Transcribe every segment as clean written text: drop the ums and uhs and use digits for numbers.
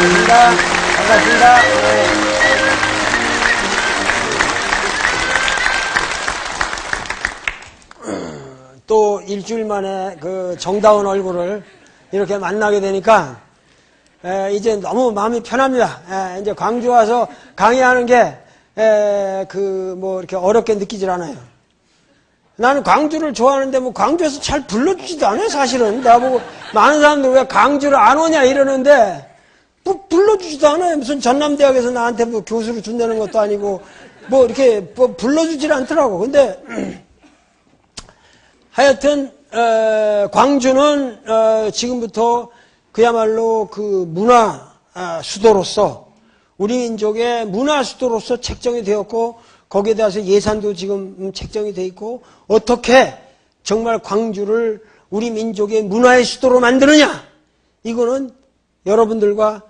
반갑습니다. 반갑습니다. 또 일주일 만에 그 정다운 얼굴을 이렇게 만나게 되니까 이제 너무 마음이 편합니다. 이제 광주 와서 강의하는 게 이렇게 어렵게 느끼질 않아요. 나는 광주를 좋아하는데 뭐 광주에서 잘 불러주지도 않아요, 사실은. 나보고 많은 사람들 왜 광주를 안 오냐 이러는데 뭐 불러주지도 않아요. 무슨 전남대학에서 나한테 뭐 교수를 준다는 것도 아니고 뭐 이렇게 뭐 불러주질 않더라고. 근데 하여튼 광주는 지금부터 그야말로 그 문화 수도로서 우리 민족의 문화 수도로서 책정이 되었고 거기에 대해서 예산도 지금 책정이 돼 있고 어떻게 정말 광주를 우리 민족의 문화의 수도로 만드느냐 이거는 여러분들과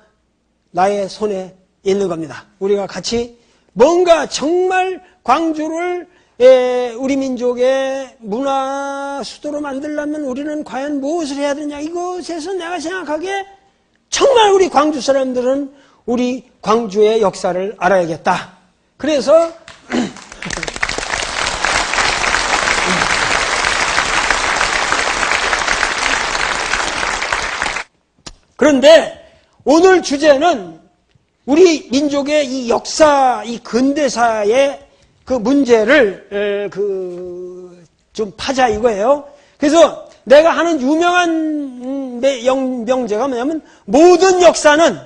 나의 손에 있는 겁니다. 우리가 같이 뭔가 정말 광주를 우리 민족의 문화 수도로 만들려면 우리는 과연 무엇을 해야 되냐 이것에서 내가 생각하기에 정말 우리 광주 사람들은 우리 광주의 역사를 알아야겠다. 그래서 그런데 오늘 주제는 우리 민족의 이 역사, 이 근대사의 그 문제를 좀 파자 이거예요. 그래서 내가 하는 유명한 명제가 뭐냐면 모든 역사는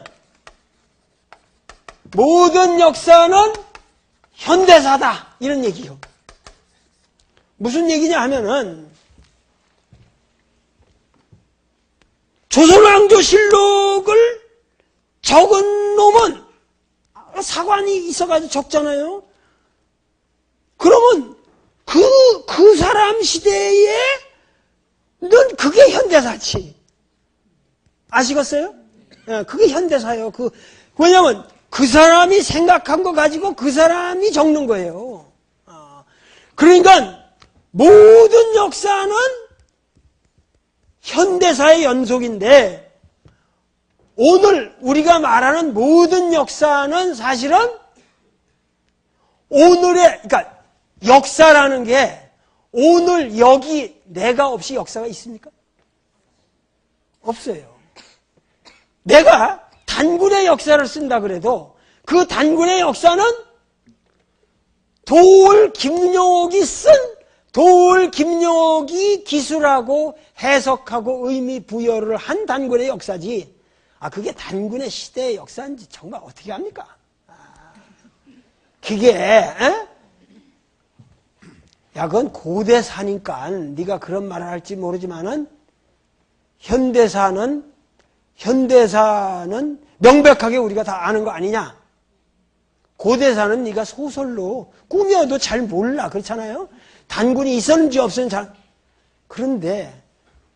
현대사다 이런 얘기요. 무슨 얘기냐 하면은 조선왕조실록을 적은 놈은 사관이 있어가지고 적잖아요. 그러면 그 사람 시대에 넌 그게 현대사지. 아시겠어요? 예, 그게 현대사예요. 왜냐면 그 사람이 생각한 거 가지고 그 사람이 적는 거예요. 그러니까 모든 역사는 현대사의 연속인데 오늘 우리가 말하는 모든 역사는 사실은 그러니까 역사라는 게 오늘 여기 내가 없이 역사가 있습니까? 없어요. 내가 단군의 역사를 쓴다 그래도 그 단군의 역사는 도올 김용옥이 쓴 도올 김용옥이 기술하고 해석하고 의미 부여를 한 단군의 역사지. 그게 단군의 시대의 역사인지 정말 어떻게 합니까? 그게 그건 고대사니까 네가 그런 말을 할지 모르지만은 현대사는 명백하게 우리가 다 아는 거 아니냐? 고대사는 네가 소설로 꾸며도 잘 몰라. 그렇잖아요? 단군이 있었는지 없었는지 그런데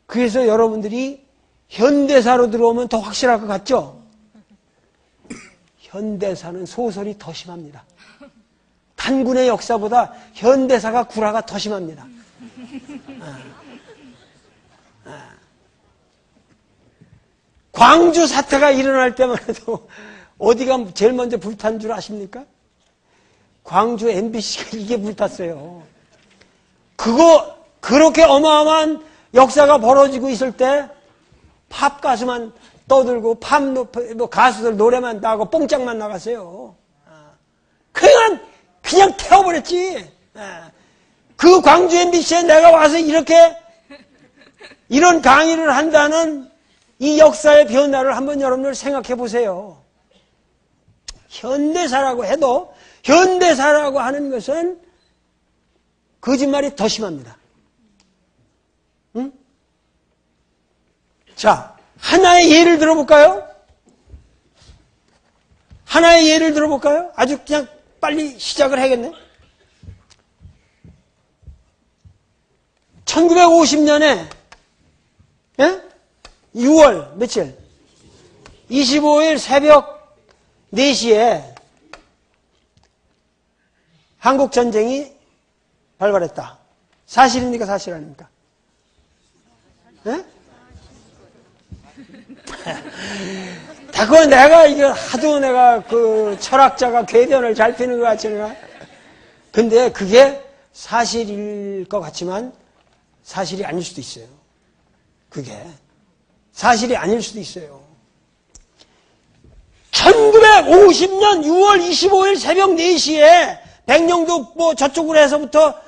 그래서 여러분들이 현대사로 들어오면 더 확실할 것 같죠? 현대사는 소설이 더 심합니다. 단군의 역사보다 현대사가 구라가 더 심합니다. 광주 사태가 일어날 때만 해도 어디가 제일 먼저 불탄 줄 아십니까? 광주 MBC가 이게 불탔어요. 그렇게 어마어마한 역사가 벌어지고 있을 때 팝 가수만 떠들고 가수들 노래만 나가고 뽕짝만 나갔어요. 그냥 태워버렸지. 그 광주 MBC에 내가 와서 이런 강의를 한다는 이 역사의 변화를 한번 여러분들 생각해 보세요. 현대사라고 해도 현대사라고 하는 것은 거짓말이 더 심합니다. 응? 자, 하나의 예를 들어볼까요? 아주 그냥 빨리 시작을 해야겠네. 1950년에 6월 며칠? 25일 새벽 4시에 한국전쟁이 발발했다. 사실입니까? 사실 아닙니까? 그거 내가 이거 하도 내가 그 철학자가 궤변을 잘 피는 것 같지가. 근데 그게 사실일 것 같지만 사실이 아닐 수도 있어요. 그게 사실이 아닐 수도 있어요. 1950년 6월 25일 새벽 4시에 백령도 뭐 저쪽으로 해서부터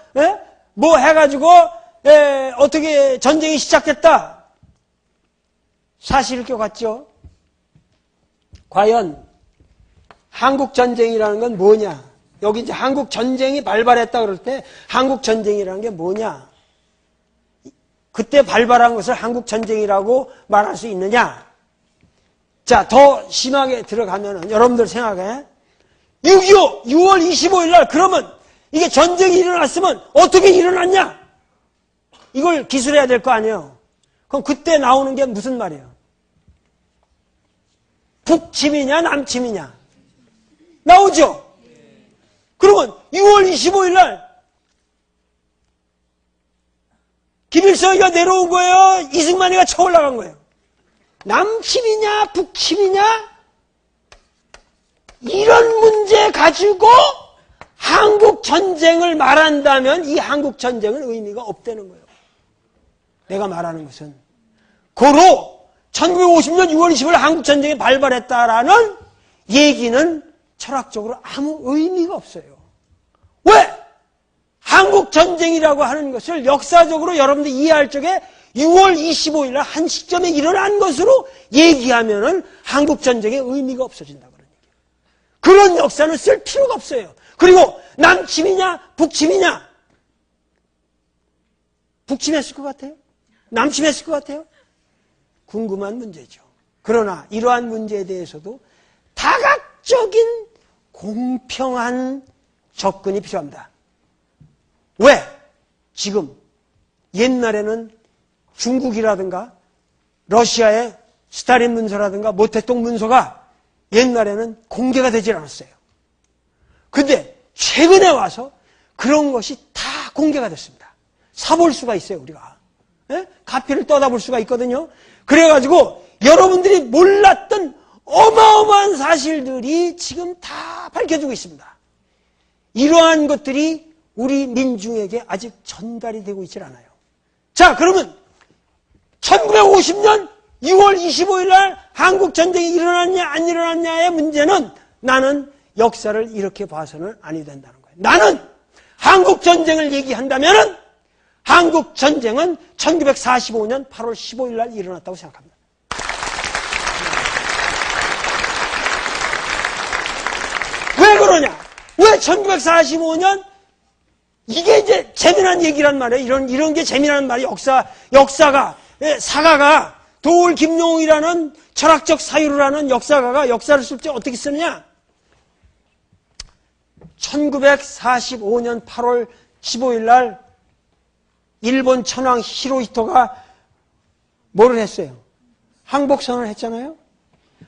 뭐 해가지고 어떻게 전쟁이 시작됐다. 사실일 것 같죠? 과연 한국전쟁이라는 건 뭐냐? 여기 이제 한국전쟁이 발발했다 그럴 때 한국전쟁이라는 게 뭐냐? 그때 발발한 것을 한국전쟁이라고 말할 수 있느냐? 자, 더 심하게 들어가면은 여러분들 생각해. 6.25 6월 25일 날 그러면 이게 전쟁이 일어났으면 어떻게 일어났냐? 이걸 기술해야 될 거 아니에요. 그럼 그때 나오는 게 무슨 말이에요? 북침이냐 남침이냐? 나오죠? 그러면 6월 25일 날 김일성이가 내려온 거예요? 이승만이가 쳐 올라간 거예요? 남침이냐 북침이냐? 이런 문제 가지고 한국전쟁을 말한다면 이 한국전쟁은 의미가 없다는 거예요. 내가 말하는 것은 고로 1950년 6월 20일 한국전쟁이 발발했다라는 얘기는 철학적으로 아무 의미가 없어요. 왜? 한국전쟁이라고 하는 것을 역사적으로 여러분들이 이해할 적에 6월 25일 날 한 시점에 일어난 것으로 얘기하면은 한국전쟁의 의미가 없어진다 그런 얘기예요. 그런 역사는 쓸 필요가 없어요. 그리고 남침이냐 북침이냐? 북침했을 것 같아요? 남침했을 것 같아요? 궁금한 문제죠. 그러나 이러한 문제에 대해서도 다각적인 공평한 접근이 필요합니다. 왜? 지금 옛날에는 중국이라든가 러시아의 스탈린 문서라든가 모태동 문서가 옛날에는 공개가 되질 않았어요. 근데 최근에 와서 그런 것이 다 공개가 됐습니다. 사볼 수가 있어요, 우리가. 카피를 떠다볼 수가 있거든요. 그래가지고 여러분들이 몰랐던 어마어마한 사실들이 지금 다 밝혀지고 있습니다. 이러한 것들이 우리 민중에게 아직 전달이 되고 있질 않아요. 자, 그러면 1950년 6월 25일 날 한국전쟁이 일어났냐 안 일어났냐의 문제는 나는 역사를 이렇게 봐서는 아니 된다는 거예요. 나는 한국전쟁을 얘기한다면 한국전쟁은 1945년 8월 15일 날 일어났다고 생각합니다. 왜 그러냐? 왜 1945년? 이게 이제 재미난 얘기란 말이에요. 이런 게 재미난 말이에요. 역사가, 사가가, 도울 김용이라는 철학적 사유를 하는 역사가가 역사를 쓸 때 어떻게 쓰느냐? 1945년 8월 15일 날 일본 천황 히로히토가 뭐를 했어요? 항복선언을 했잖아요?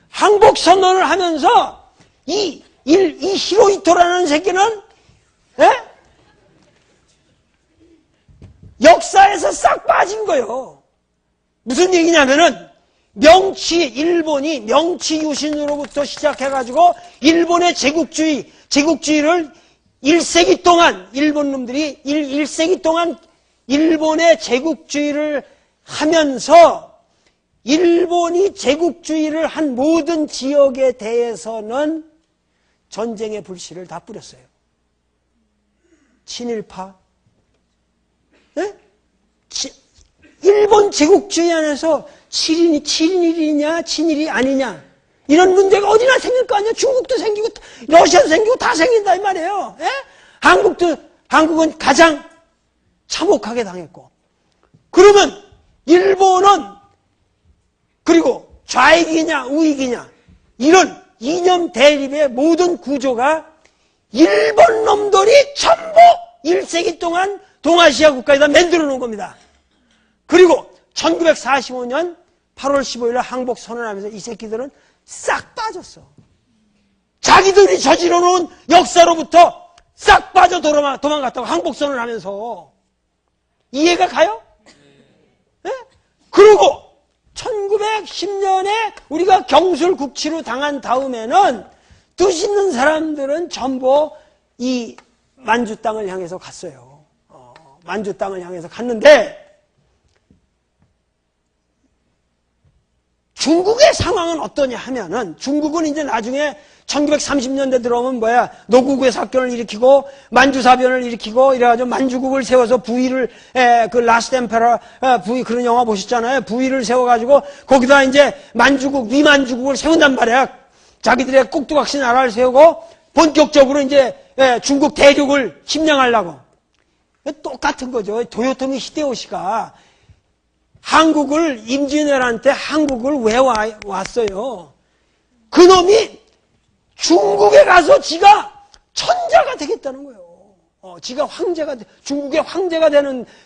항복선언을 하면서 이 히로히토라는 새끼는 역사에서 싹 빠진 거예요. 무슨 얘기냐면은 일본이 명치 유신으로부터 시작해가지고 일본의 제국주의를 1세기 동안 일본 놈들이 1세기 동안 일본의 제국주의를 하면서 일본이 제국주의를 한 모든 지역에 대해서는 전쟁의 불씨를 다 뿌렸어요. 친일파. 일본 제국주의 안에서 친일이냐 친일이 아니냐 이런 문제가 어디나 생길 거 아니야. 중국도 생기고 러시아도 생기고 다 생긴다 이 말이에요. 한국은 가장 참혹하게 당했고, 그러면 일본은 그리고 좌익이냐 우익이냐 이런 이념 대립의 모든 구조가 일본 놈들이 전부 1세기 동안 동아시아 국가에다 만들어 놓은 겁니다. 그리고 1945년 8월 15일 날 항복 선언하면서 이 새끼들은 싹 빠졌어. 자기들이 저질러 놓은 역사로부터 싹 빠져 도망갔다고 항복 선언하면서. 이해가 가요? 네? 그리고 1910년에 우리가 경술국치로 당한 다음에는 뜻 있는 사람들은 전부 이 만주 땅을 향해서 갔어요. 만주 땅을 향해서 갔는데 중국의 상황은 어떠냐 하면은 중국은 이제 나중에 1930년대 들어오면 노구구의 사건을 일으키고 만주사변을 일으키고 이래가지고 만주국을 세워서 부위를 그 라스트 엠페러 부위 그런 영화 보셨잖아요. 부위를 세워가지고 거기다 이제 만주국 위만주국을 세운단 말이야. 자기들의 꼭두각시 나라를 세우고 본격적으로 이제 중국 대륙을 침략하려고. 똑같은 거죠. 도요토미 히데요시가 한국을 임진왜란때 한국을 왜 왔어요? 그놈이 중국에 가서 지가 천자가 되겠다는 거예요. 지가 중국의 황제가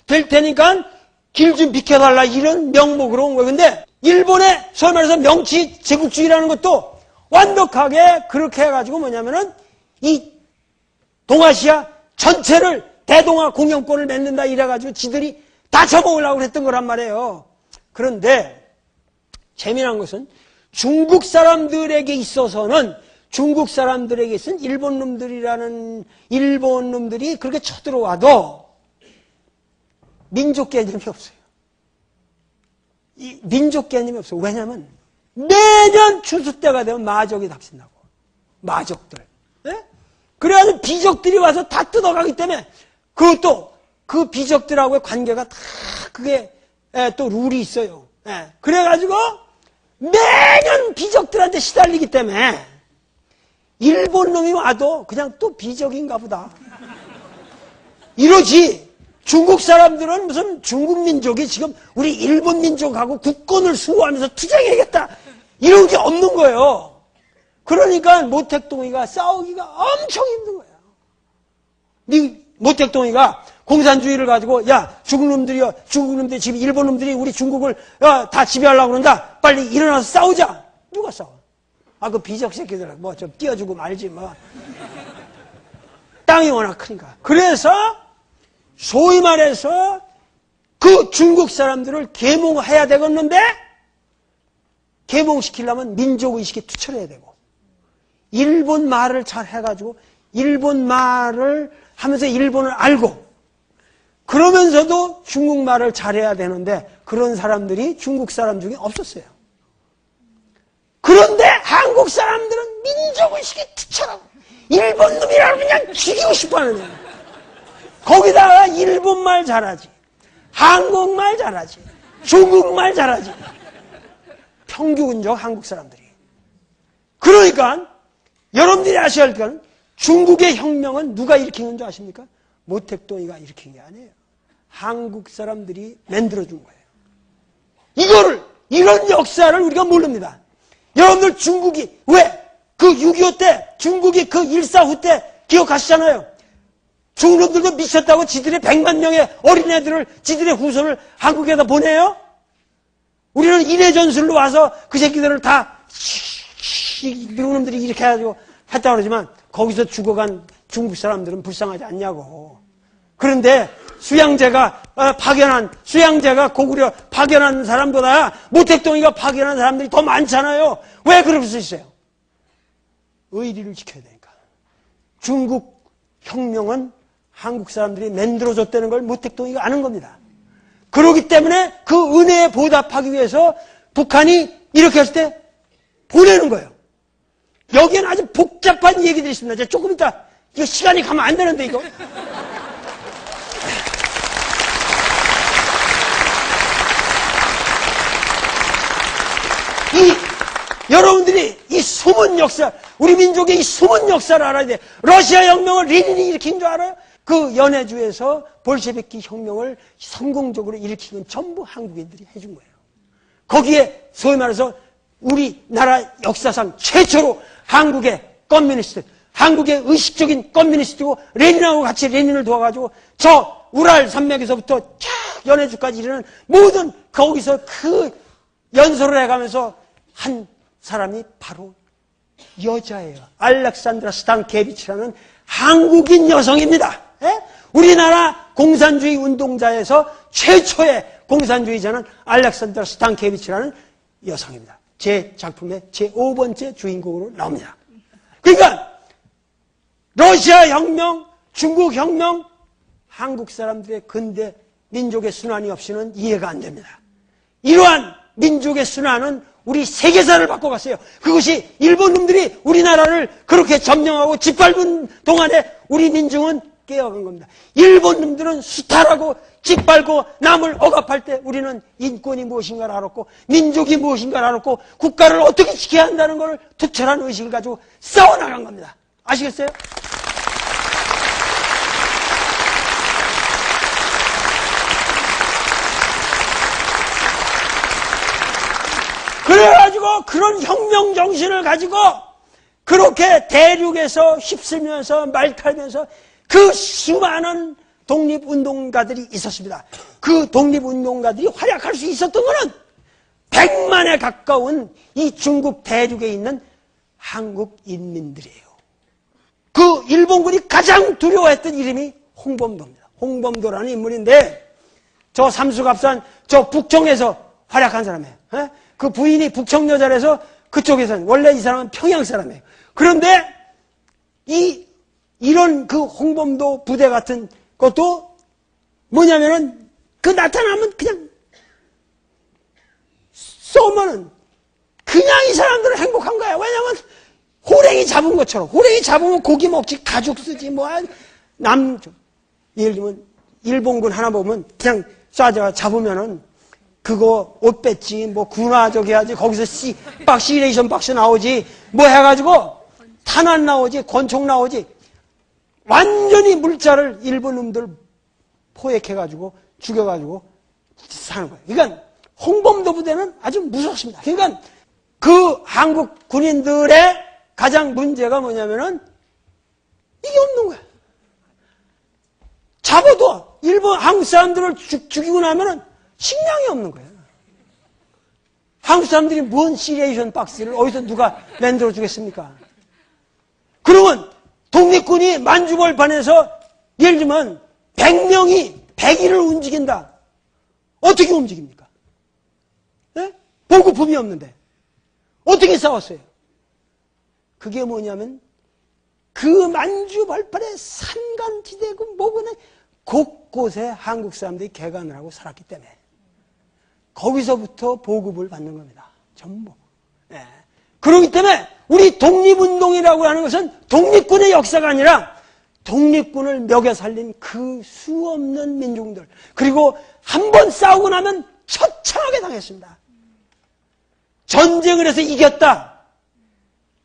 될 테니까 길 좀 비켜달라 이런 명목으로 온 거예요. 근데 일본의 소위 말해서 명치 제국주의라는 것도 완벽하게 그렇게 해가지고 뭐냐면은 이 동아시아 전체를 대동아 공영권을 맺는다 이래가지고 지들이 다 쳐먹으려고 했던 거란 말이에요. 그런데 재미난 것은 중국 사람들에게 있어서는 일본 놈들이 그렇게 쳐들어와도 민족 개념이 없어요. 이 민족 개념이 없어요. 왜냐하면 매년 추수 때가 되면 마적이 닥친다고. 마적들. 네? 그래가지고 비적들이 와서 다 뜯어가기 때문에 그것도 그 비적들하고의 관계가 다 그게 또 룰이 있어요. 그래가지고 매년 비적들한테 시달리기 때문에 일본 놈이 와도 그냥 또 비적인가 보다. 이러지. 중국 사람들은 무슨 중국 민족이 지금 우리 일본 민족하고 국권을 수호하면서 투쟁해야겠다. 이런 게 없는 거예요. 그러니까 모택동이가 싸우기가 엄청 힘든 거예요. 모택동이가 공산주의를 가지고 야 중국 놈들이 지금 일본 놈들이 우리 중국을 다 지배하려고 그런다. 빨리 일어나서 싸우자. 누가 싸워? 그 비적 새끼들 뭐 좀 띄워주고 말지 뭐. 땅이 워낙 크니까. 그래서 소위 말해서 그 중국 사람들을 계몽해야 되겠는데 계몽시키려면 민족의식에 투철해야 되고 일본 말을 잘 해가지고 일본 말을 하면서 일본을 알고 그러면서도 중국말을 잘해야 되는데 그런 사람들이 중국 사람 중에 없었어요. 그런데 한국 사람들은 민족의식에 투철하고 일본 놈이라고 그냥 죽이고 싶어하는 거예요. 거기다가 일본말 잘하지, 한국말 잘하지, 중국말 잘하지. 평균적 한국 사람들이. 그러니까 여러분들이 아셔야 할 건 중국의 혁명은 누가 일으킨 줄 아십니까? 모택동이가 일으킨 게 아니에요. 한국 사람들이 만들어준 거예요. 이런 역사를 우리가 모릅니다. 여러분들 중국이 왜 그 6.25 때 중국이 그 일사후 때 기억하시잖아요. 중국놈들도 미쳤다고 지들의 100만 명의 어린애들을 지들의 후손을 한국에다 보내요? 우리는 인해전술로 와서 그 새끼들을 다 미국놈들이 이렇게 해가지고 했다고 그러지만 거기서 죽어간 중국 사람들은 불쌍하지 않냐고. 그런데 수양제가 고구려 파견한 사람보다 모택동이가 파견한 사람들이 더 많잖아요. 왜 그럴 수 있어요? 의리를 지켜야 되니까. 중국 혁명은 한국 사람들이 만들어줬다는 걸 모택동이가 아는 겁니다. 그렇기 때문에 그 은혜에 보답하기 위해서 북한이 이렇게 했을 때 보내는 거예요. 여기에는 아주 복잡한 얘기들이 있습니다. 제가 조금 이따 이거 시간이 가면 안 되는데 이거. 여러분들이 이 숨은 역사, 우리 민족의 이 숨은 역사를 알아야 돼. 러시아 혁명을 레닌이 일으킨 줄 알아요? 그 연해주에서 볼셰비키 혁명을 성공적으로 일으킨 건 전부 한국인들이 해준 거예요. 거기에 소위 말해서 우리나라 역사상 최초로 한국의 커뮤니스트, 한국의 의식적인 커뮤니스트고 레닌하고 같이 레닌을 도와가지고 저 우랄 산맥에서부터 쫙 연해주까지 이르는 모든 거기서 그 연설을 해가면서 한 사람이 바로 여자예요. 알렉산드라 스탄케비치라는 한국인 여성입니다. 예? 우리나라 공산주의 운동자에서 최초의 공산주의자는 알렉산드라 스탄케비치라는 여성입니다. 제 작품의 제5번째 주인공으로 나옵니다. 그러니까 러시아 혁명, 중국 혁명, 한국 사람들의 근대 민족의 순환이 없이는 이해가 안 됩니다. 이러한 민족의 순환은 우리 세계사를 바꿔갔어요. 그것이 일본 놈들이 우리나라를 그렇게 점령하고 짓밟은 동안에 우리 민중은 깨어간 겁니다. 일본 놈들은 수탈하고 짓밟고 남을 억압할 때 우리는 인권이 무엇인가를 알았고 민족이 무엇인가를 알았고 국가를 어떻게 지켜야 한다는 것을 투철한 의식을 가지고 싸워나간 겁니다. 아시겠어요? 그래가지고 그런 혁명 정신을 가지고 그렇게 대륙에서 휩쓸면서 말 탈면서 그 수많은 독립운동가들이 있었습니다. 그 독립운동가들이 활약할 수 있었던 것은 100만에 가까운 이 중국 대륙에 있는 한국 인민들이에요. 그 일본군이 가장 두려워했던 이름이 홍범도입니다. 홍범도라는 인물인데 저 삼수갑산 저 북청에서 활약한 사람이에요. 그 부인이 북청 여자라서 그쪽에서는 원래 이 사람은 평양 사람이에요. 그런데 이런 그 홍범도 부대 같은 것도 뭐냐면은 그 나타나면 그냥 쏘면은 그냥 이 사람들은 행복한 거야. 왜냐면 호랭이 잡은 것처럼 호랭이 잡으면 고기 먹지 가죽 쓰지 뭐 예를 들면 일본군 하나 보면 그냥 쏴져 잡으면은 그거 옷 뺐지 뭐 군화적 해야지 거기서 시레이션 박스 나오지 뭐 해가지고 탄환 나오지 권총 나오지 완전히 물자를 일본 놈들 포획해가지고 죽여가지고 사는 거예요. 그러니까 홍범도 부대는 아주 무섭습니다. 그러니까 그 한국 군인들의 가장 문제가 뭐냐면은 이게 없는 거야. 잡아도 일본 한국 사람들을 죽이고 나면은 식량이 없는 거예요. 한국 사람들이 뭔 시레이션 박스를 어디서 누가 만들어 주겠습니까? 그러면 독립군이 만주벌판에서 예를 들면 100명이 100일을 움직인다. 어떻게 움직입니까? 네? 보급품이 없는데. 어떻게 싸웠어요? 그게 뭐냐면 그 만주벌판의 산간지대고 뭐고는 곳곳에 한국 사람들이 개간을 하고 살았기 때문에 거기서부터 보급을 받는 겁니다. 전부. 네. 그렇기 때문에 우리 독립운동이라고 하는 것은 독립군의 역사가 아니라 독립군을 먹여 살린 그 수없는 민중들 그리고 한 번 싸우고 나면 처참하게 당했습니다. 전쟁을 해서 이겼다.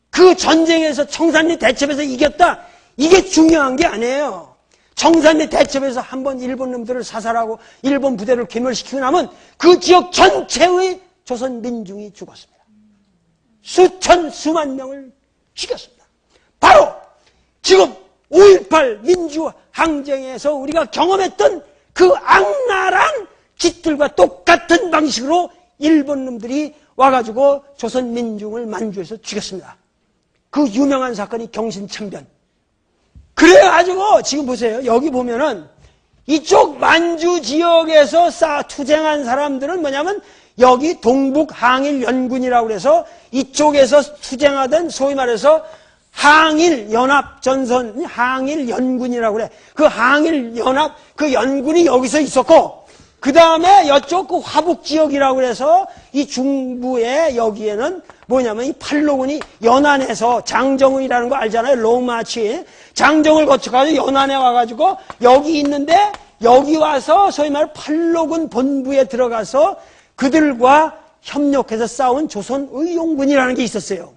그 전쟁에서 청산리 대첩에서 이겼다. 이게 중요한 게 아니에요. 청산리 대첩에서 한 번 일본 놈들을 사살하고 일본 부대를 괴멸시키고 나면 그 지역 전체의 조선 민중이 죽었습니다. 수천 수만 명을 죽였습니다. 바로 지금 5.18 민주항쟁에서 우리가 경험했던 그 악랄한 짓들과 똑같은 방식으로 일본 놈들이 와가지고 조선 민중을 만주에서 죽였습니다. 그 유명한 사건이 경신참변. 그래가지고 지금 보세요. 여기 보면은 이쪽 만주 지역에서 투쟁한 사람들은 뭐냐면 여기 동북항일연군이라고 그래서 이쪽에서 투쟁하던 소위 말해서 항일연합전선 항일연군이라고 그래. 그 항일연합 그 연군이 여기서 있었고 그 다음에 이쪽 그 화북지역이라고 그래서 이 중부에 여기에는 뭐냐면 이 팔로군이 연안에서 장정은이라는 거 알잖아요. 롱마치 장정을 거쳐가지고 연안에 와가지고 여기 있는데 여기 와서 소위 말해 팔로군 본부에 들어가서 그들과 협력해서 싸운 조선의용군이라는 게 있었어요.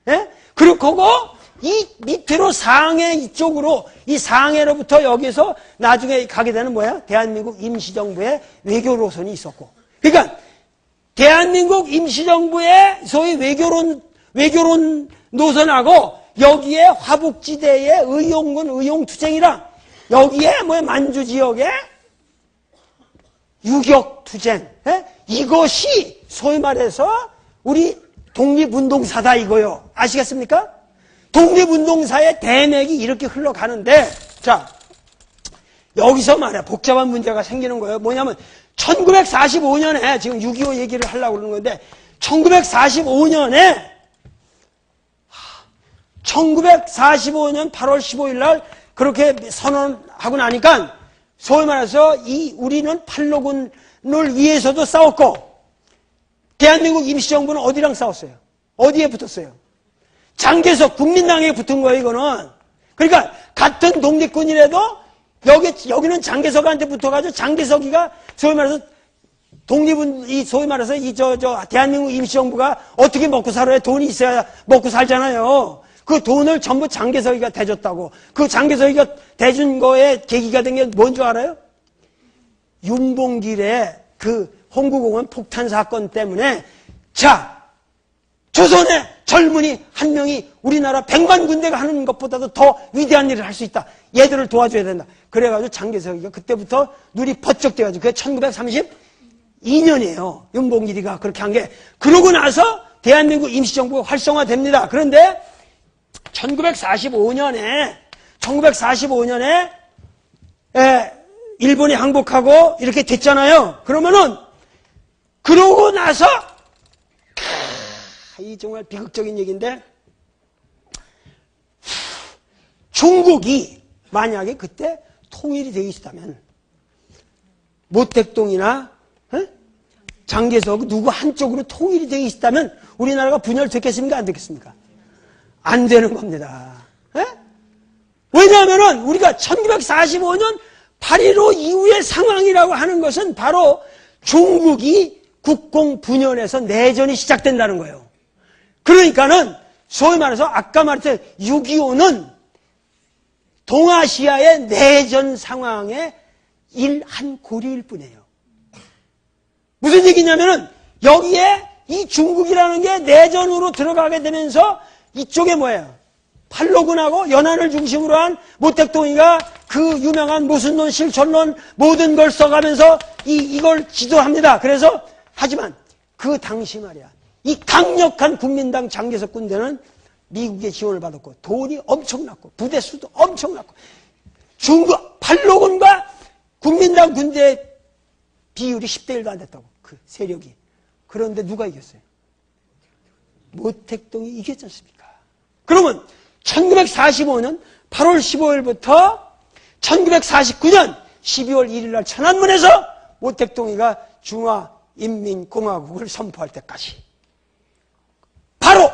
예? 그리고 그거 이 밑으로 상해 이쪽으로 이 상해로부터 여기서 나중에 가게 되는 뭐야? 대한민국 임시정부의 외교 노선이 있었고. 그러니까 대한민국 임시정부의 소위 외교론 노선하고 여기에 화북지대의 의용군 의용투쟁이랑 여기에 뭐야 만주 지역의 유격투쟁. 예? 이것이 소위 말해서 우리 독립운동사다 이거요. 아시겠습니까? 독립운동사의 대맥이 이렇게 흘러가는데 자 여기서 말이야 복잡한 문제가 생기는 거예요. 뭐냐면 1945년에 지금 6.25 얘기를 하려고 그러는 건데 1945년 8월 15일 날 그렇게 선언하고 나니까 소위 말해서 우리는 팔로군을 위해서도 싸웠고 대한민국 임시정부는 어디랑 싸웠어요? 어디에 붙었어요? 장개석 국민당에 붙은 거예요. 이거는. 그러니까 같은 독립군이라도 여기는 장개석한테 붙어가지고 장개석이가 소위 말해서 독립은 소위 말해서 대한민국 임시정부가 어떻게 먹고 살아요? 돈이 있어야 먹고 살잖아요. 그 돈을 전부 장개석이가 대줬다고. 그 장개석이가 대준 거에 계기가 된 게 뭔 줄 알아요? 윤봉길의 그 홍구공원 폭탄 사건 때문에 조선의 젊은이 한 명이 우리나라 100만 군대가 하는 것보다도 더 위대한 일을 할 수 있다. 얘들을 도와줘야 된다. 그래가지고 장개석이가 그때부터 눈이 번쩍 떼가지고 그게 1932년이에요. 윤봉길이가 그렇게 한 게. 그러고 나서 대한민국 임시정부가 활성화됩니다. 그런데 1945년에 일본이 항복하고 이렇게 됐잖아요. 그러면은 그러고 나서 이 정말 비극적인 얘기인데 중국이 만약에 그때 통일이 되어 있었다면 모택동이나 장개석 누구 한쪽으로 통일이 되어 있었다면 우리나라가 분열됐겠습니까? 안 됐겠습니까? 안 되는 겁니다. 왜냐하면 우리가 1945년 8.15 이후의 상황이라고 하는 것은 바로 중국이 국공 분열해서 내전이 시작된다는 거예요. 그러니까는 소위 말해서 아까 말했던 6.25는 동아시아의 내전 상황의 한 고리일 뿐이에요. 무슨 얘기냐면은 여기에 이 중국이라는 게 내전으로 들어가게 되면서 이쪽에 뭐예요? 팔로군하고 연안을 중심으로 한 모택동이가 그 유명한 모순론, 실존론 모든 걸 써가면서 이걸 지도합니다. 그래서 하지만 그 당시 말이야 이 강력한 국민당 장개석 군대는 미국의 지원을 받았고 돈이 엄청났고 부대 수도 엄청났고 중국 팔로군과 국민당 군대의 비율이 10대 1도 안 됐다고 그 세력이. 그런데 누가 이겼어요? 모택동이 이겼지 않습니까? 그러면 1945년 8월 15일부터 1949년 12월 1일 날 천안문에서 모택동이가 중화인민공화국을 선포할 때까지 바로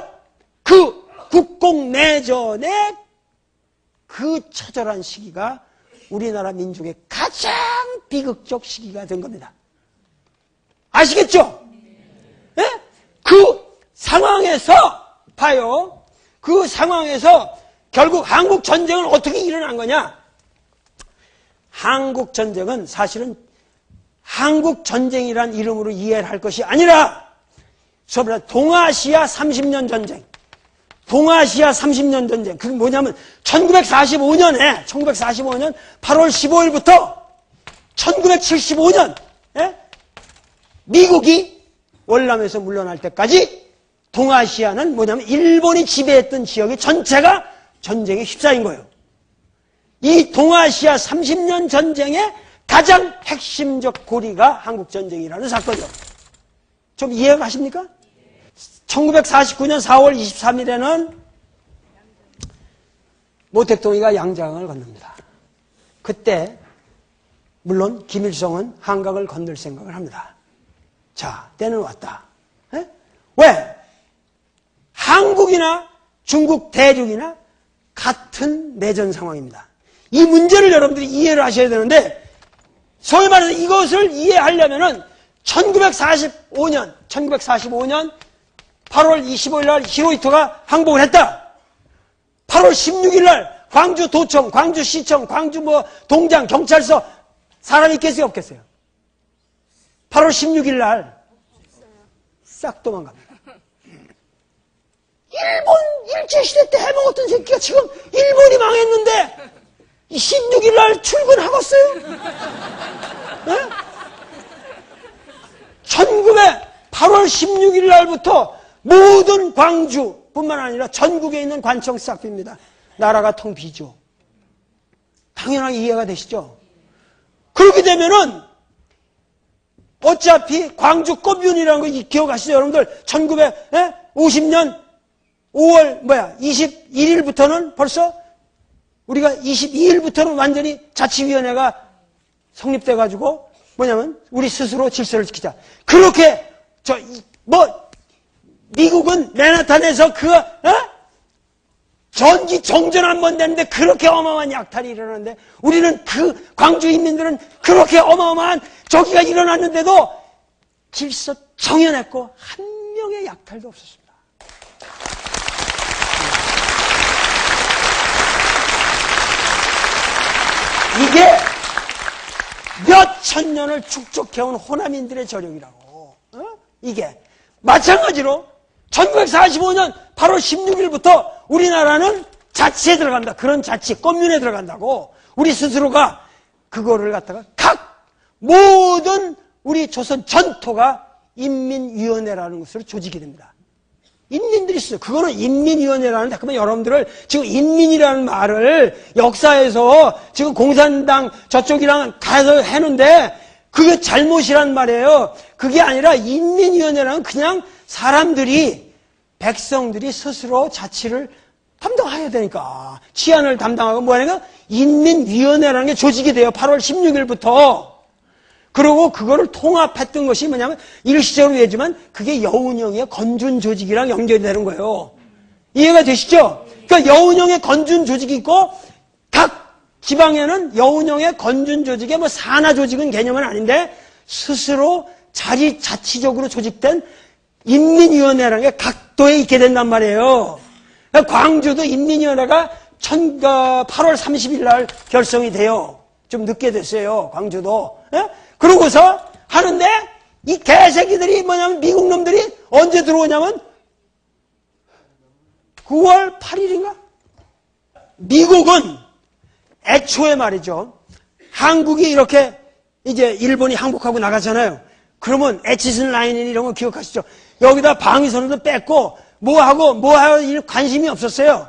그 국공내전의 그 처절한 시기가 우리나라 민족의 가장 비극적 시기가 된 겁니다. 아시겠죠? 네? 그 상황에서 봐요. 그 상황에서 결국 한국전쟁은 어떻게 일어난 거냐? 한국전쟁은 사실은 한국전쟁이란 이름으로 이해를 할 것이 아니라 동아시아 30년 전쟁. 동아시아 30년 전쟁. 그게 뭐냐면 1945년 8월 15일부터 1975년 미국이 월남에서 물러날 때까지 동아시아는 뭐냐면 일본이 지배했던 지역의 전체가 전쟁에 휩싸인 거예요. 이 동아시아 30년 전쟁의 가장 핵심적 고리가 한국전쟁이라는 사건이죠. 좀 이해가 가십니까? 1949년 4월 23일에는 모택동이가 양장을 건넙니다. 그때 물론 김일성은 한강을 건널 생각을 합니다. 자, 때는 왔다. 왜? 한국이나 중국 대륙이나 같은 내전 상황입니다. 이 문제를 여러분들이 이해를 하셔야 되는데 소위 말해서 이것을 이해하려면은 1945년 8월 25일 날 히로히토가 항복을 했다. 8월 16일 날 광주도청, 광주시청, 광주 동장, 경찰서 사람이 있겠어요, 없겠어요? 8월 16일 날 싹 도망갑니다. 일본 일제시대 때 해먹었던 새끼가 지금 일본이 망했는데 16일 날 출근하겠어요? 네? 8월 16일 날부터 모든 광주뿐만 아니라 전국에 있는 관청 싹 빕니다. 나라가 텅 비죠. 당연하게 이해가 되시죠? 되면은 어차피 광주 꽃윤이라는 거 기억하시죠? 여러분들 1950년 5월 21일부터는 벌써 우리가 22일부터는 완전히 자치위원회가 성립돼가지고 뭐냐면 우리 스스로 질서를 지키자. 그렇게 미국은 맨하탄에서 전기 정전 한 번 됐는데 그렇게 어마어마한 약탈이 일어났는데 우리는 광주 인민들은 그렇게 어마어마한 저기가 일어났는데도 질서 정연했고 한 명의 약탈도 없었습니다. 이게 몇천 년을 축적해온 호남인들의 저력이라고. 이게 마찬가지로 1945년 8월 16일부터 우리나라는 자치에 들어간다. 그런 자치, 껌윤에 들어간다고. 우리 스스로가 그거를 갖다가 각 모든 우리 조선 전토가 인민위원회라는 것으로 조직이 됩니다. 인민들이 있어요. 그거는 인민위원회라는데, 그러면 여러분들을 지금 인민이라는 말을 역사에서 지금 공산당 저쪽이랑 가서 해는데 그게 잘못이란 말이에요. 그게 아니라 인민위원회라는 그냥 사람들이, 백성들이 스스로 자치를 담당해야 되니까. 치안을 담당하고 뭐 하니까 인민위원회라는 게 조직이 돼요. 8월 16일부터. 그리고 그거를 통합했던 것이 뭐냐면 일시적으로 얘기하지만 그게 여운형의 건준 조직이랑 연결이 되는 거예요. 이해가 되시죠? 그러니까 여운형의 건준 조직이 있고 각 지방에는 여운형의 건준 조직에 뭐 산하 조직은 개념은 아닌데 스스로 자치적으로 조직된 인민위원회라는 게 각도에 있게 된단 말이에요. 그러니까 광주도 인민위원회가 8월 30일 날 결성이 돼요. 좀 늦게 됐어요. 광주도. 예? 그러고서 하는데 이 개새끼들이 뭐냐면 미국 놈들이 언제 들어오냐면 9월 8일인가? 미국은 애초에 말이죠. 한국이 이렇게 이제 일본이 항복하고 나가잖아요. 그러면 에치슨 라인 이런 거 기억하시죠? 여기다 방위선도 뺐고 뭐하고 관심이 없었어요.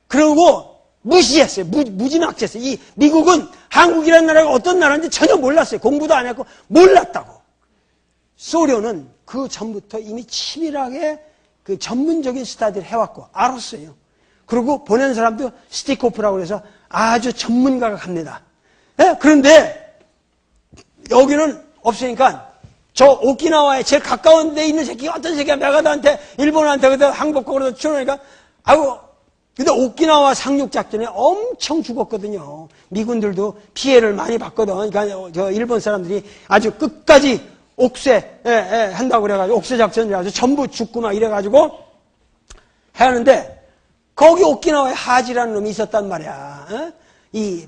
그리고 무시했어요. 무지막지했어요. 이 미국은 한국이라는 나라가 어떤 나라인지 전혀 몰랐어요. 공부도 안 했고 몰랐다고. 소련은 그 전부터 이미 치밀하게 그 전문적인 스타디를 해왔고 알았어요. 그리고 보낸 사람도 스티코프라고 해서 아주 전문가가 갑니다. 네? 그런데 여기는 없으니까 저 오키나와에 제일 가까운 데 있는 새끼가 어떤 새끼가 메가드한테 일본한테 그때 항복하고 출연하니까 아이고 근데 오키나와 상륙작전에 엄청 죽었거든요. 미군들도 피해를 많이 봤거든. 그러니까 저 일본 사람들이 아주 끝까지 옥쇄 한다고 그래가지고 옥쇄 작전이라서 전부 죽고 막 이래가지고 하는데 거기 오키나와에 하지라는 놈이 있었단 말이야. 이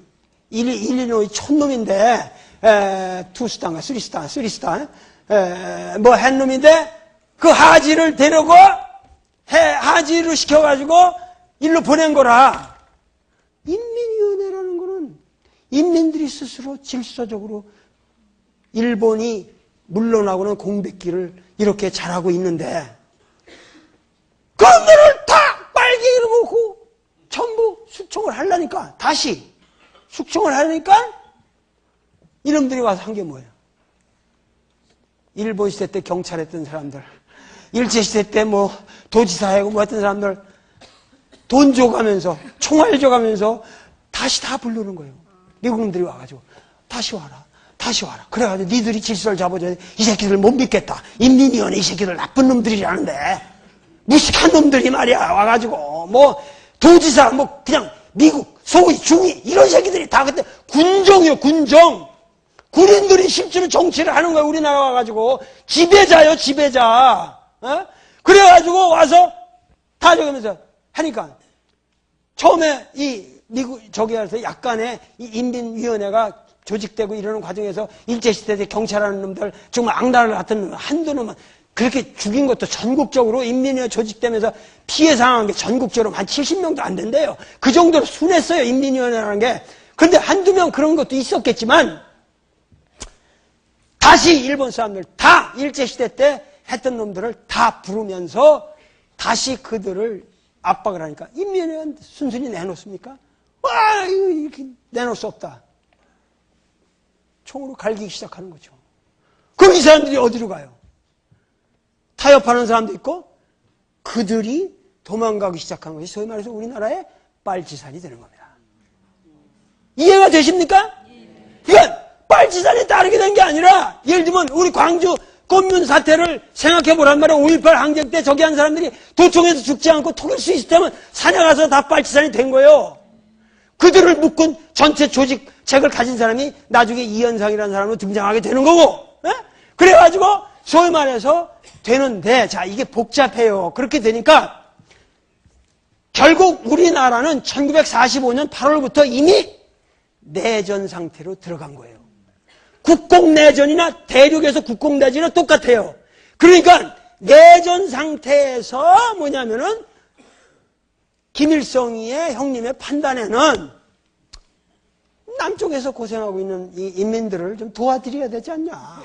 일리노이 촌놈인데 투스타인가 쓰리스타 뭐 한 놈인데 그 하지를 데려고 하지를 시켜가지고 일로 보낸 거라. 인민위원회라는 거는 인민들이 스스로 질서적으로 일본이 물러나고는 공백기를 이렇게 잘하고 있는데 그 놈들을 다 빨갱이로 놓고 전부 숙청을 하려니까 다시 숙청을 하려니까 이놈들이 와서 한 게 뭐예요? 일본 시대 때 경찰했던 사람들, 일제시대 때 뭐 도지사하고 뭐 했던 사람들 돈 줘가면서 총알 줘가면서 다시 다 부르는 거예요. 미국놈들이 와가지고 다시 와라 다시 와라. 그래가지고 니들이 질서를 잡아줘야 돼. 이 새끼들 못 믿겠다. 인민위원회 이 새끼들 나쁜 놈들이라는데 무식한 놈들이 말이야 와가지고 뭐 도지사 뭐 그냥 미국 소위 중위 이런 새끼들이 다 그때 군정이요 군정. 군인들이 실제로 정치를 하는 거예요. 우리나라 와가지고 지배자요 지배자. 그래가지고 와서 다 저기면서 하니까 처음에 이 미국 저기에서 약간의 이 인민위원회가 조직되고 이러는 과정에서 일제시대 때 경찰하는 놈들 정말 악랄 같은 놈 한두 놈은 그렇게 죽인 것도 전국적으로 인민위원회 조직되면서 피해 상한 게 전국적으로 한 70명도 안 된대요. 그 정도로 순했어요. 인민위원회라는 게. 그런데 한두 명 그런 것도 있었겠지만 다시 일본 사람들 다 일제시대 때 했던 놈들을 다 부르면서 다시 그들을 압박을 하니까 인민위원회 순순히 내놓습니까? 와 이거 이렇게 내놓을 수 없다. 총으로 갈기기 시작하는 거죠. 그럼 이 사람들이 어디로 가요? 타협하는 사람도 있고 그들이 도망가기 시작하는 것이 소위 말해서 우리나라의 빨치산이 되는 겁니다. 이해가 되십니까? 그러니까 빨치산에 따르게 된 게 아니라 예를 들면 우리 광주 꽃문 사태를 생각해 보란 말이야. 5.18 항쟁 때 저기 한 사람들이 도청에서 죽지 않고 통일 수 있을 때면 산에 가서 다 빨치산이 된 거예요. 그들을 묶은 전체 조직책을 가진 사람이 나중에 이현상이라는 사람으로 등장하게 되는 거고, 에? 그래가지고 소위 말해서 되는데, 자, 이게 복잡해요. 그렇게 되니까 결국 우리나라는 1945년 8월부터 이미 내전 상태로 들어간 거예요. 국공내전이나 대륙에서 국공내전이나 똑같아요. 그러니까 내전 상태에서 뭐냐면은 김일성이의 형님의 판단에는 남쪽에서 고생하고 있는 이 인민들을 좀 도와드려야 되지 않냐.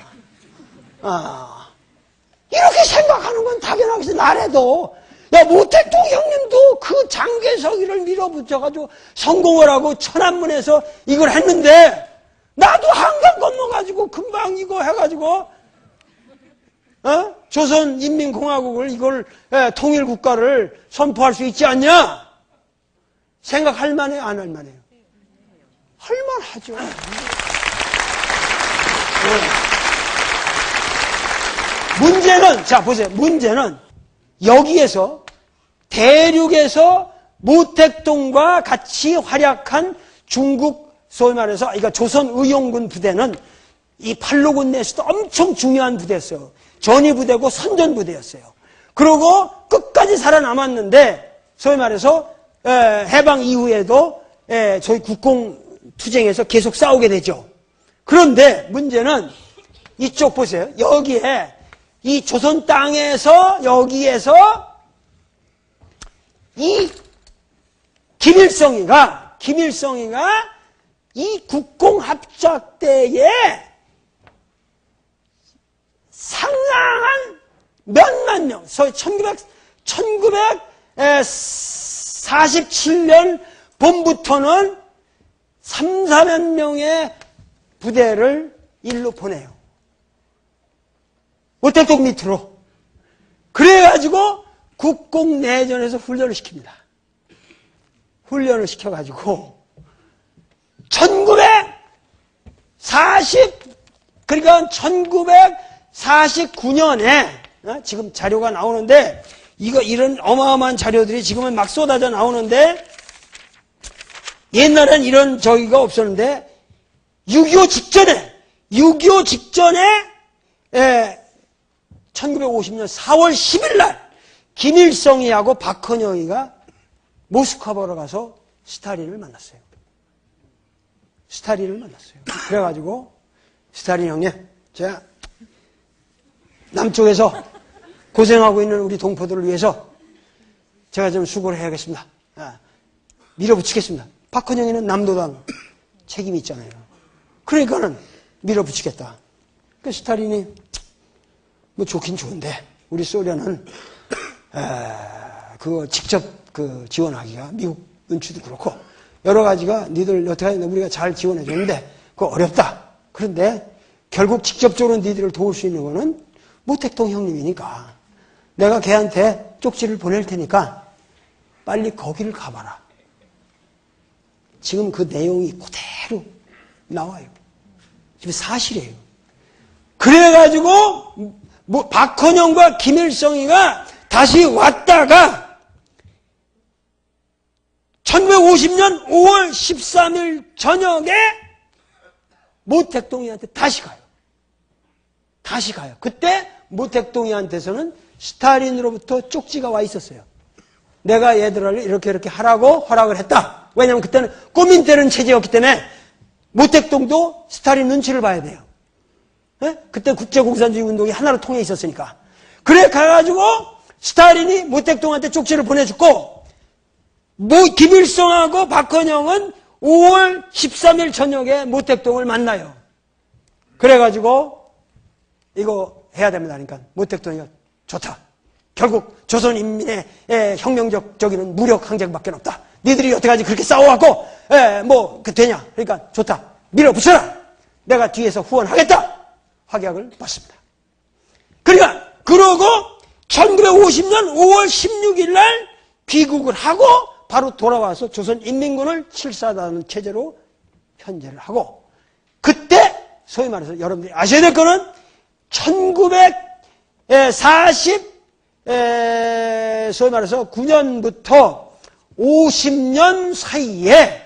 이렇게 생각하는 건 당연하겠어. 나래도. 야, 모택동 형님도 그 장개석이를 밀어붙여가지고 성공을 하고 천안문에서 이걸 했는데 나도 한강 건너가지고 금방 이거 해가지고 조선인민공화국을 이걸 통일국가를 선포할 수 있지 않냐? 생각할 만해요? 안 할 만해요? 할 만하죠. 문제는, 자 보세요. 문제는 여기에서 대륙에서 모택동과 같이 활약한 중국 소위 말해서 그러니까 조선의용군 부대는 이 팔로군 내에서도 엄청 중요한 부대였어요. 전위부대고 선전부대였어요. 그리고 끝까지 살아남았는데 소위 말해서 해방 이후에도 저희 국공투쟁에서 계속 싸우게 되죠. 그런데 문제는 이쪽 보세요. 여기에 이 조선 땅에서 여기에서 이 김일성이가 이 국공합작 때에 상당한 몇만 명, 소위 1947년 봄부터는 3, 4만 명의 부대를 일로 보내요. 모택동 밑으로. 그래가지고 국공내전에서 훈련을 시킵니다. 훈련을 시켜가지고 1949년에 지금 자료가 나오는데 이런 어마어마한 자료들이 지금은 막 쏟아져 나오는데 옛날엔 이런 저기가 없었는데 6.25 직전에 1950년 4월 10일 날 김일성이하고 박헌영이가 모스크바로 가서 스타린을 만났어요. 그래가지고 스타린 형님, 제가 남쪽에서 고생하고 있는 우리 동포들을 위해서 제가 좀 수고를 해야겠습니다. 밀어붙이겠습니다. 박헌영이는 남도당 책임이 있잖아요. 그러니까는 밀어붙이겠다. 그 스타린이 뭐 좋긴 좋은데 우리 소련은 그거 직접 지원하기가 미국 눈치도 그렇고 여러 가지가 니들 여태까지 우리가 잘 지원해 줬는데 그거 어렵다. 그런데 결국 직접적으로 니들을 도울 수 있는 거는 모택동 형님이니까 내가 걔한테 쪽지를 보낼 테니까 빨리 거기를 가봐라. 지금 그 내용이 그대로 나와요. 지금 사실이에요. 그래가지고 박헌영과 김일성이가 다시 왔다가 1950년 5월 13일 저녁에 모택동이한테 다시 가요. 그때 모택동이한테서는 스탈린으로부터 쪽지가 와 있었어요. 내가 얘들을 이렇게 하라고 허락을 했다. 왜냐하면 그때는 꼬민때는 체제였기 때문에 모택동도 스탈린 눈치를 봐야 돼요. 그때 국제공산주의 운동이 하나로 통해 있었으니까. 그래 가가지고 스탈린이 모택동한테 쪽지를 보내줬고 김일성하고 박헌영은 5월 13일 저녁에 모택동을 만나요. 그래가지고 이거 해야 됩니다. 그러니까 모택동이가 좋다. 결국 조선인민의 혁명적 저기는 무력 항쟁밖에 없다. 니들이 여태까지 그렇게 싸워갖고 되냐. 그러니까 좋다. 밀어붙여라. 내가 뒤에서 후원하겠다. 확약을 받습니다. 그러니까 그러고 1950년 5월 16일 날 귀국을 하고 바로 돌아와서 조선인민군을 칠사하는 체제로 편제를 하고, 그때 소위 말해서 여러분들이 아셔야 될 거는 1940 소위 말해서 9년부터 50년 사이에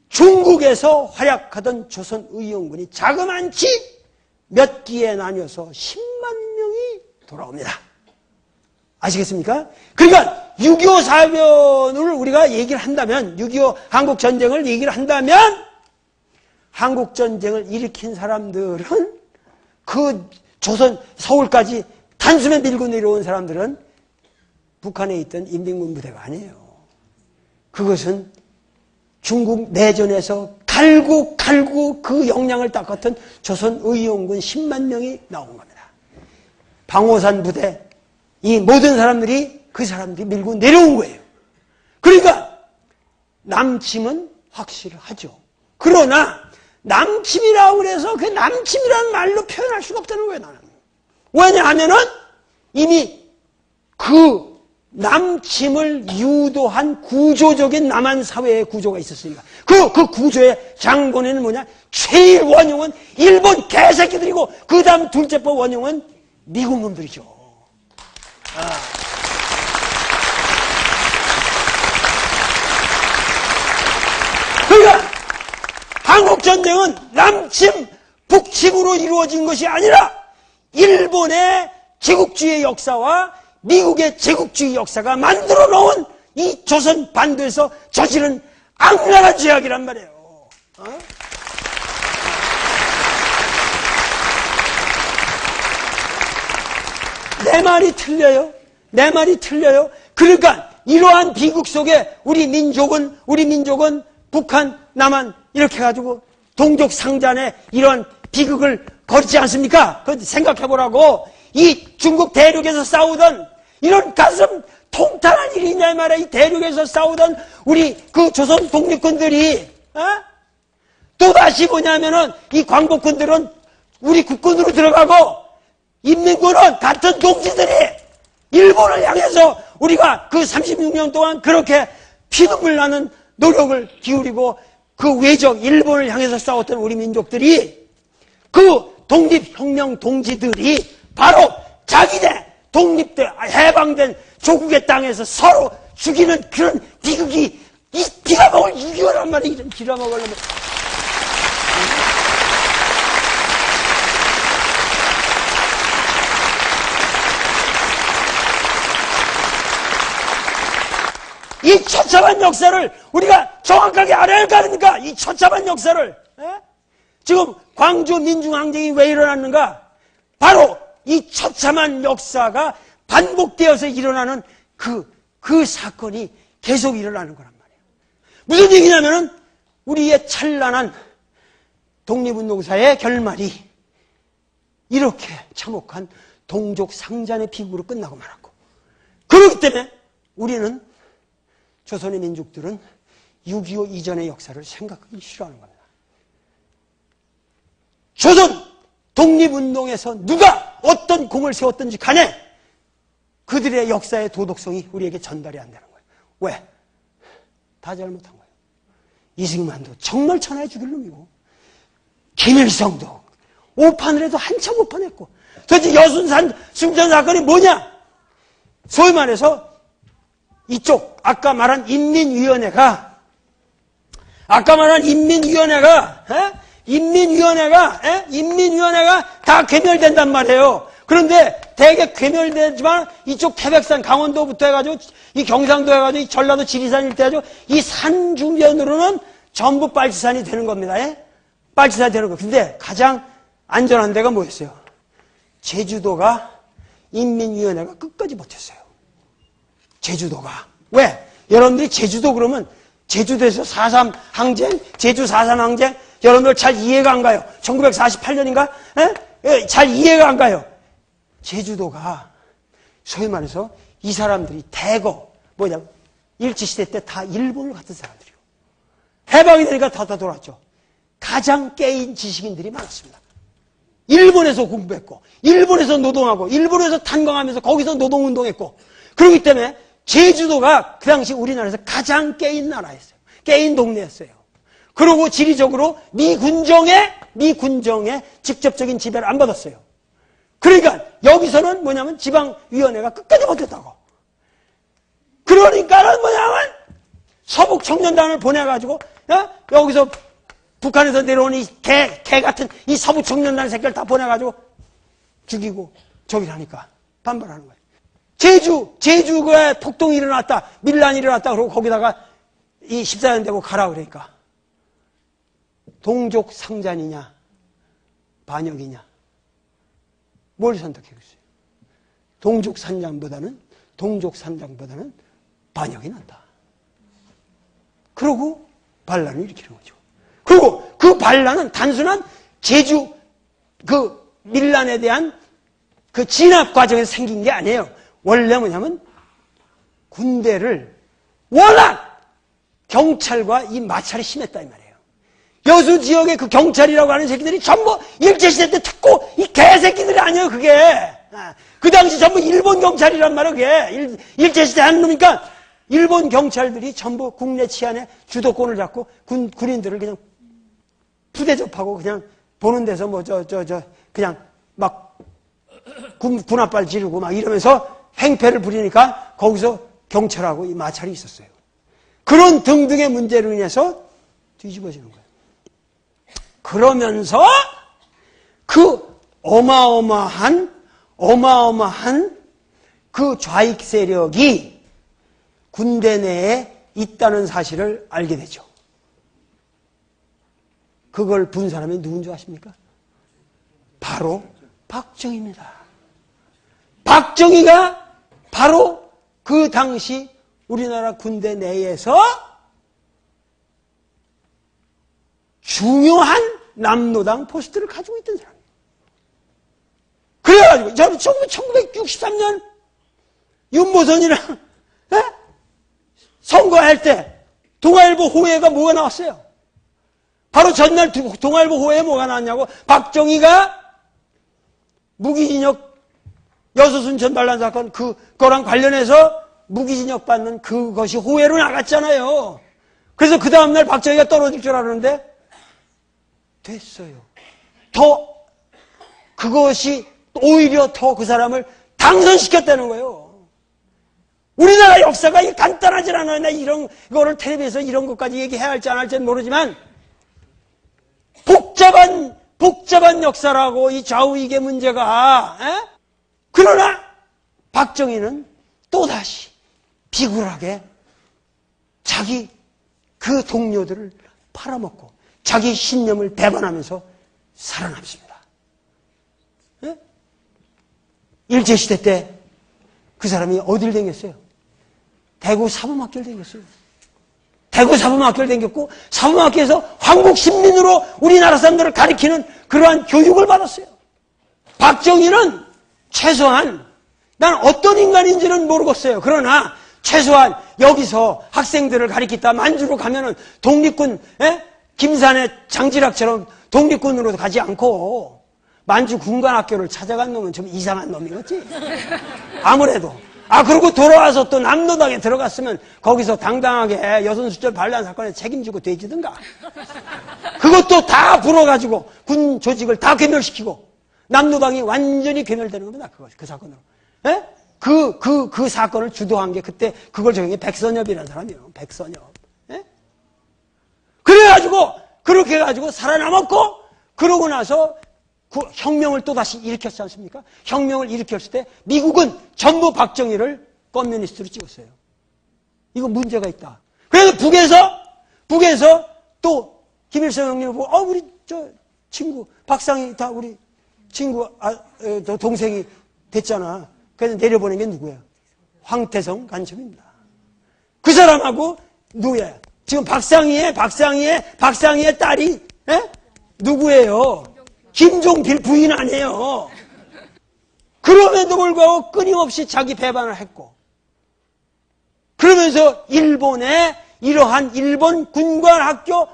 중국에서 활약하던 조선의용군이 자그만치 몇 기에 나뉘어서 10만 명이 돌아옵니다. 아시겠습니까? 그러니까 6.25 사변을 우리가 얘기를 한다면, 6.25 한국전쟁을 얘기를 한다면, 한국전쟁을 일으킨 사람들은 그 조선 서울까지 단숨에 밀고 내려온 사람들은 북한에 있던 인민군 부대가 아니에요. 그것은 중국 내전에서 갈고 그 역량을 닦았던 조선의용군 10만 명이 나온 겁니다. 방호산 부대, 이 모든 사람들이 그 사람들이 밀고 내려온 거예요. 그러니까 남침은 확실하죠. 그러나 남침이라고 그래서 그 남침이라는 말로 표현할 수가 없다는 거예요, 나는. 왜냐하면은 이미 그 남침을 유도한 구조적인 남한 사회의 구조가 있었으니까. 그 구조의 장본에는 뭐냐? 최일 원흉은 일본 개새끼들이고, 그 다음 둘째법 원흉은 미국 놈들이죠. 그러니까 한국전쟁은 남침, 북침으로 이루어진 것이 아니라 일본의 제국주의 역사와 미국의 제국주의 역사가 만들어 놓은 이 조선 반도에서 저지른 악랄한 죄악이란 말이에요. 내 말이 틀려요? 내 말이 틀려요? 그러니까 이러한 비극 속에 우리 민족은 북한, 남한 이렇게 해가지고 동족 상잔의 이런 비극을 거치지 않습니까? 그거 생각해보라고. 이 중국 대륙에서 싸우던 이런 가슴 통탄한 일이냐 말이야. 이 대륙에서 싸우던 우리 그 조선 독립군들이 또다시 뭐냐면은 이 광복군들은 우리 국군으로 들어가고, 인민군은 같은 동지들이 일본을 향해서 우리가 그 36년 동안 그렇게 피눈물 나는 노력을 기울이고 그 외적 일본을 향해서 싸웠던 우리 민족들이, 그 독립혁명 동지들이 바로 자기네 독립돼 해방된 조국의 땅에서 서로 죽이는 그런 비극이, 이 빌어먹을 6.25란 말이야. 이런 빌어먹으려면. 이 처참한 역사를 우리가 정확하게 알아야 할 거 아닙니까? 이 처참한 역사를. 지금 광주 민중항쟁이 왜 일어났는가? 바로 이 처참한 역사가 반복되어서 일어나는 그 사건이 계속 일어나는 거란 말이에요. 무슨 얘기냐면은 우리의 찬란한 독립운동사의 결말이 이렇게 참혹한 동족 상잔의 비극으로 끝나고 말았고, 그렇기 때문에 우리는, 조선의 민족들은 6.25 이전의 역사를 생각하기 싫어하는 겁니다. 조선 독립운동에서 누가 어떤 공을 세웠든지 간에 그들의 역사의 도덕성이 우리에게 전달이 안 되는 거예요. 왜? 다 잘못한 거예요. 이승만도 정말 천하에 죽일 놈이고, 김일성도 오판을 해도 한참 오판했고, 도대체 여순산 승전 사건이 뭐냐? 소위 말해서 이쪽 아까 말한 인민위원회가 다 괴멸된단 말이에요. 그런데 대개 괴멸되지만 이쪽 태백산 강원도부터 해가지고 이 경상도 해가지고 이 전라도 지리산 일대 해가지고 이 산 주변으로는 전부 빨치산이 되는 겁니다. 빨치산이 되는 거. 근데 가장 안전한 데가 뭐였어요? 제주도가 인민위원회가 끝까지 버텼어요. 제주도가. 왜? 여러분들이 제주도 그러면 제주도에서 4.3 항쟁, 제주 4.3 항쟁, 여러분들 잘 이해가 안 가요. 1948년인가? 잘 이해가 안 가요. 제주도가 소위 말해서 이 사람들이 대거 일제시대 때 다 일본을 갔던 사람들이고, 해방이 되니까 다 돌았죠. 가장 깨인 지식인들이 많았습니다. 일본에서 공부했고, 일본에서 노동하고, 일본에서 탄광하면서 거기서 노동운동했고, 그렇기 때문에 제주도가 그 당시 우리나라에서 가장 깨인 나라였어요. 깨인 동네였어요. 그리고 지리적으로 미 군정의 직접적인 지배를 안 받았어요. 그러니까 여기서는 뭐냐면 지방위원회가 끝까지 버텼다고. 그러니까는 뭐냐면 서북 청년단을 보내가지고 여기서 북한에서 내려온 이 개 같은 이 서북 청년단 새끼를 다 보내가지고 죽이고 저기를 하니까 반발하는 거예요. 제주에 폭동이 일어났다, 밀란이 일어났다, 그러고 거기다가 이 14년 되고 가라 그러니까 동족 상잔이냐 반역이냐 뭘 선택했어요? 동족 상잔보다는 반역이 낫다. 그러고 반란을 일으키는 거죠. 그리고 그 반란은 단순한 제주 그 밀란에 대한 그 진압 과정에서 생긴 게 아니에요. 원래 뭐냐면 군대를 워낙 경찰과 이 마찰이 심했다 이 말이에요. 여수 지역의 그 경찰이라고 하는 새끼들이 전부 일제시대 때 특고 이 개새끼들이 아니에요 그게. 그 당시 전부 일본 경찰이란 말이에요 그게. 일제시대 하는 놈이니까 일본 경찰들이 전부 국내 치안에 주도권을 잡고 군인들을 그냥 푸대접하고 그냥 보는 데서 뭐 그냥 막 군합발 지르고 막 이러면서 행패를 부리니까 거기서 경찰하고 이 마찰이 있었어요. 그런 등등의 문제로 인해서 뒤집어지는 거예요. 그러면서 그 어마어마한 그 좌익 세력이 군대 내에 있다는 사실을 알게 되죠. 그걸 본 사람이 누군 줄 아십니까? 바로 박정희입니다. 박정희가 바로 그 당시 우리나라 군대 내에서 중요한 남노당 포스트를 가지고 있던 사람이에요. 그래가지고 저는 1963년 윤모선이랑 선거할 때 동아일보 호해가 뭐가 나왔어요? 바로 전날 동아일보 호해에 뭐가 나왔냐고, 박정희가 무기징역 여수순천 반란 사건 그거랑 관련해서 무기징역 받는 그것이 호해로 나갔잖아요. 그래서 그 다음날 박정희가 떨어질 줄 알았는데 됐어요. 그것이 오히려 더 그 사람을 당선시켰다는 거예요. 우리나라 역사가 간단하지 않아요. 나 이런 거를 텔레비에서 이런 것까지 얘기해야 할지 안 할지는 모르지만 복잡한 역사라고 이 좌우익의 문제가. 그러나 박정희는 또다시 비굴하게 자기 그 동료들을 팔아먹고 자기 신념을 배반하면서 살아남습니다. 일제시대 때 그 사람이 어딜 댕겼어요? 대구 사범학교를 댕겼어요. 대구 사범학교를 댕겼고 사범학교에서 황국신민으로 우리나라 사람들을 가리키는 그러한 교육을 받았어요. 박정희는 최소한 난 어떤 인간인지는 모르겠어요. 그러나 최소한 여기서 학생들을 가리키다 만주로 가면은 독립군 김산의 장지락처럼 독립군으로 가지 않고 만주 군관학교를 찾아간 놈은 좀 이상한 놈이겠지. 아무래도. 그리고 돌아와서 또 남노당에 들어갔으면 거기서 당당하게 여선수절 반란 사건에 책임지고 되지든가. 그것도 다 불어가지고 군 조직을 다 괴멸시키고 남노당이 완전히 괴멸되는 겁니다. 그 사건으로. 그 사건을 주도한 게 그때 그걸 적용해 백선엽이라는 사람이에요. 백선엽. 그래가지고 그렇게 해가지고 살아남았고 그러고 나서 그 혁명을 또다시 일으켰지 않습니까? 혁명을 일으켰을 때 미국은 전부 박정희를 커뮤니스트로 찍었어요. 이거 문제가 있다. 그래서 북에서 또 김일성 형님을 보고 우리 저 친구 박상희 다 우리 친구 동생이 됐잖아. 그래서 내려보낸 게 누구예요? 황태성 간첩입니다. 그 사람하고 누구야? 지금 박상희의 딸이 누구예요? 김종필 부인 아니에요. 그럼에도 불구하고 끊임없이 자기 배반을 했고 그러면서 일본의 이러한 일본 군관학교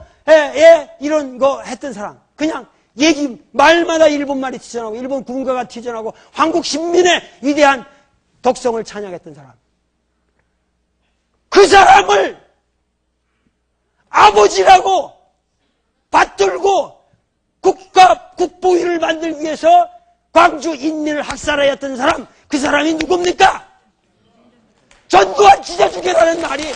이런 거 했던 사람, 그냥 얘기 말마다 일본말이 튀어나오고 일본 군가가 튀어나오고 한국 신민의 위대한 덕성을 찬양했던 사람, 그 사람을 아버지라고 받들고 국보위를 만들기 위해서 광주 인민을 학살하였던 사람, 그 사람이 누굽니까? 전두환 찢어주게라는 말이,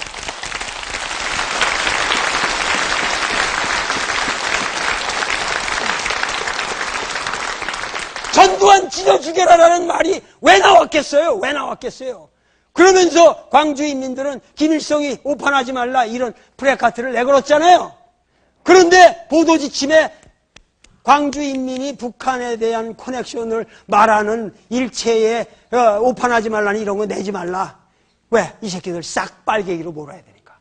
전두환 찢어주게라는 말이 왜 나왔겠어요? 왜 나왔겠어요? 그러면서 광주 인민들은 김일성이 오판하지 말라 이런 프레카트를 내걸었잖아요. 그런데 보도지침에 광주 인민이 북한에 대한 커넥션을 말하는 일체에 오판하지 말라는 이런 거 내지 말라. 왜? 이 새끼들 싹 빨갱이로 몰아야 되니까.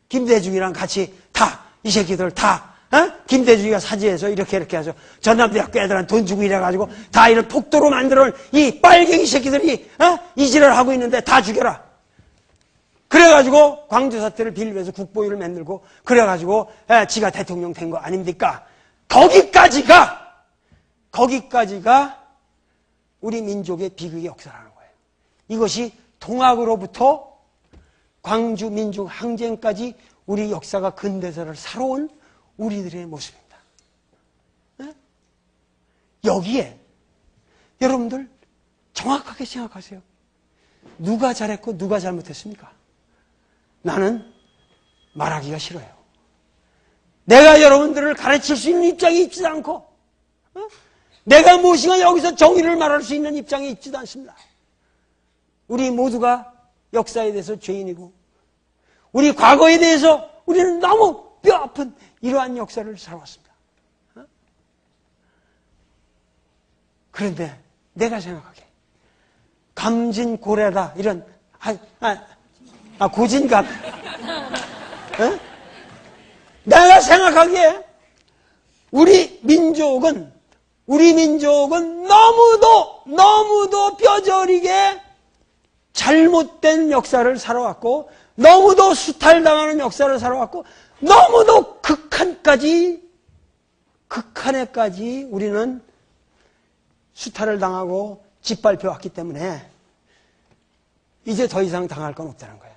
김대중이랑 같이 다, 이 새끼들 다, 김대중이가 사지해서 이렇게 해서 전남대학교 애들한테 돈 주고 이래가지고 다 이런 폭도로 만들어온 이 빨갱이 새끼들이 이지랄 하고 있는데 다 죽여라. 그래가지고 광주 사태를 빌면서 국보위를 만들고 그래가지고 지가 대통령 된 거 아닙니까? 거기까지가 우리 민족의 비극의 역사라는 거예요. 이것이 동학으로부터 광주 민족 항쟁까지 우리 역사가 근대사를 살아온 우리들의 모습입니다. 여기에 여러분들 정확하게 생각하세요. 누가 잘했고 누가 잘못했습니까? 나는 말하기가 싫어요. 내가 여러분들을 가르칠 수 있는 입장에 있지도 않고 내가 무엇인가 여기서 정의를 말할 수 있는 입장에 있지도 않습니다. 우리 모두가 역사에 대해서 죄인이고 우리 과거에 대해서 우리는 너무 뼈아픈 이러한 역사를 살아왔습니다. 그런데 내가 생각하기에 감진고래다 이런 고진감 내가 생각하기에 우리 민족은 너무도 뼈저리게 잘못된 역사를 살아왔고 너무도 수탈당하는 역사를 살아왔고 너무도 극한에까지 우리는 수탈을 당하고 짓밟혀왔기 때문에 이제 더 이상 당할 건 없다는 거예요.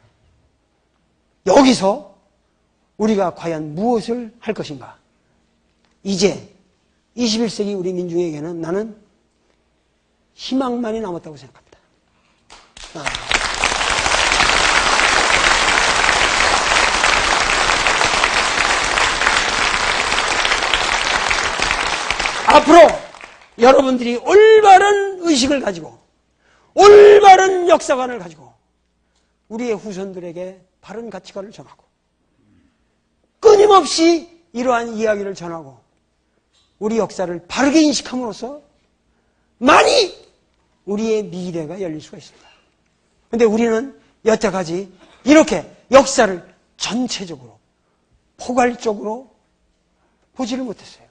여기서 우리가 과연 무엇을 할 것인가? 이제 21세기 우리 민중에게는 나는 희망만이 남았다고 생각합니다. 앞으로 여러분들이 올바른 의식을 가지고 올바른 역사관을 가지고 우리의 후손들에게 바른 가치관을 전하고 끊임없이 이러한 이야기를 전하고 우리 역사를 바르게 인식함으로써 많이 우리의 미래가 열릴 수가 있습니다. 그런데 우리는 여태까지 이렇게 역사를 전체적으로 포괄적으로 보지를 못했어요.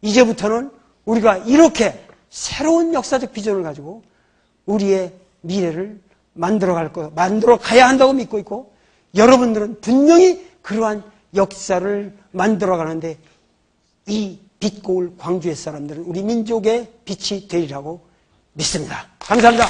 이제부터는 우리가 이렇게 새로운 역사적 비전을 가지고 우리의 미래를 만들어 가야 한다고 믿고 있고 여러분들은 분명히 그러한 역사를 만들어 가는데 이 빛 고울 광주의 사람들은 우리 민족의 빛이 되리라고 믿습니다. 감사합니다.